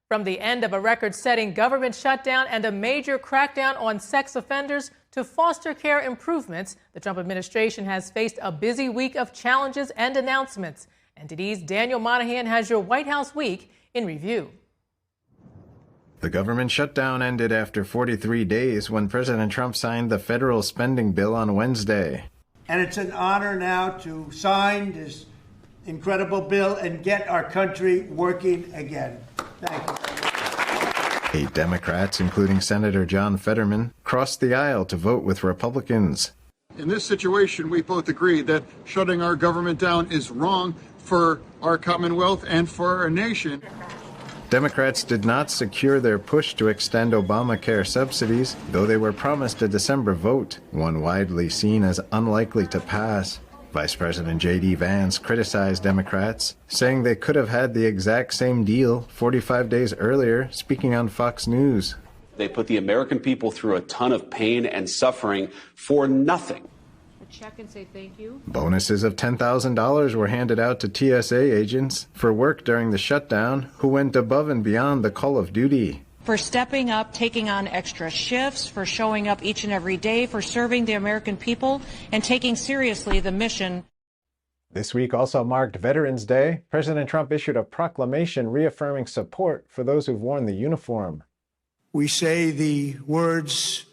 From the end of a record-setting government shutdown and a major crackdown on sex offenders to foster care improvements, the Trump administration has faced a busy week of challenges and announcements. NTD's Daniel Monaghan has your White House week in review. The government shutdown ended after 43 days when President Trump signed the federal spending bill on Wednesday. And it's an honor now to sign this incredible bill and get our country working again. Thank you. 8 Democrats, including Senator John Fetterman, crossed the aisle to vote with Republicans. In this situation, we both agree that shutting our government down is wrong for our Commonwealth and for our nation. Democrats did not secure their push to extend Obamacare subsidies, though they were promised a December vote, one widely seen as unlikely to pass. Vice President J.D. Vance criticized Democrats, saying they could have had the exact same deal 45 days earlier, speaking on Fox News. They put the American people through a ton of pain and suffering for nothing. Check and say thank you. Bonuses of $10,000 were handed out to TSA agents for work during the shutdown who went above and beyond the call of duty. For stepping up, taking on extra shifts, for showing up each and every day, for serving the American people, and taking seriously the mission. This week also marked Veterans Day. President Trump issued a proclamation reaffirming support for those who've worn the uniform. We say the words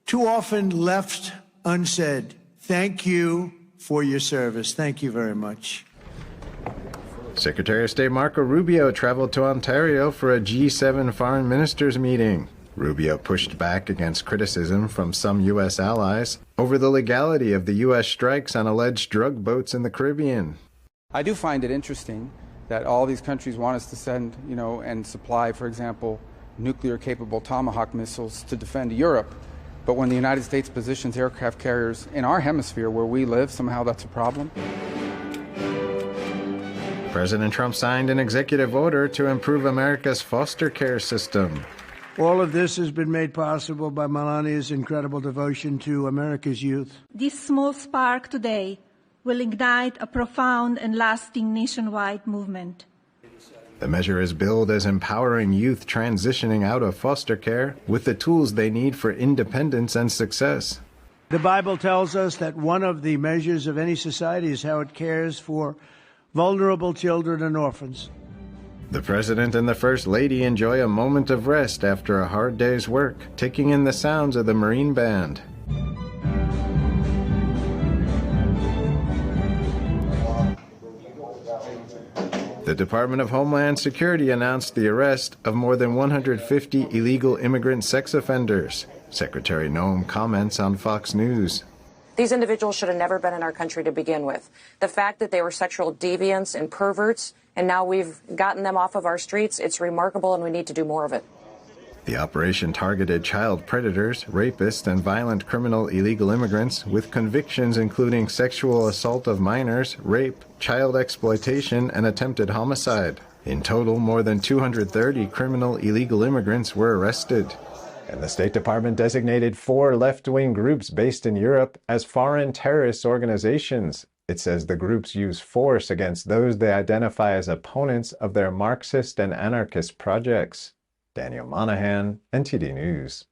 too often left unsaid. Thank you for your service. Thank you very much. Secretary of State Marco Rubio traveled to Ontario for a G7 foreign ministers meeting. Rubio pushed back against criticism from some U.S. allies over the legality of the U.S. strikes on alleged drug boats in the Caribbean. I do find it interesting that all these countries want us to send, and supply, for example, nuclear-capable Tomahawk missiles to defend Europe. But when the United States positions aircraft carriers in our hemisphere where we live, somehow that's a problem. President Trump signed an executive order to improve America's foster care system. All of this has been made possible by Melania's incredible devotion to America's youth. This small spark today will ignite a profound and lasting nationwide movement. The measure is billed as empowering youth transitioning out of foster care with the tools they need for independence and success. The Bible tells us that one of the measures of any society is how it cares for vulnerable children and orphans. The President and the First Lady enjoy a moment of rest after a hard day's work, taking in the sounds of the Marine Band. The Department of Homeland Security announced the arrest of more than 150 illegal immigrant sex offenders. Secretary Noem comments on Fox News. These individuals should have never been in our country to begin with. The fact that they were sexual deviants and perverts, and now we've gotten them off of our streets, it's remarkable, and we need to do more of it. The operation targeted child predators, rapists, and violent criminal illegal immigrants with convictions including sexual assault of minors, rape, child exploitation, and attempted homicide. In total, more than 230 criminal illegal immigrants were arrested. And the State Department designated 4 left-wing groups based in Europe as foreign terrorist organizations. It says the groups use force against those they identify as opponents of their Marxist and anarchist projects. Daniel Monaghan, NTD News.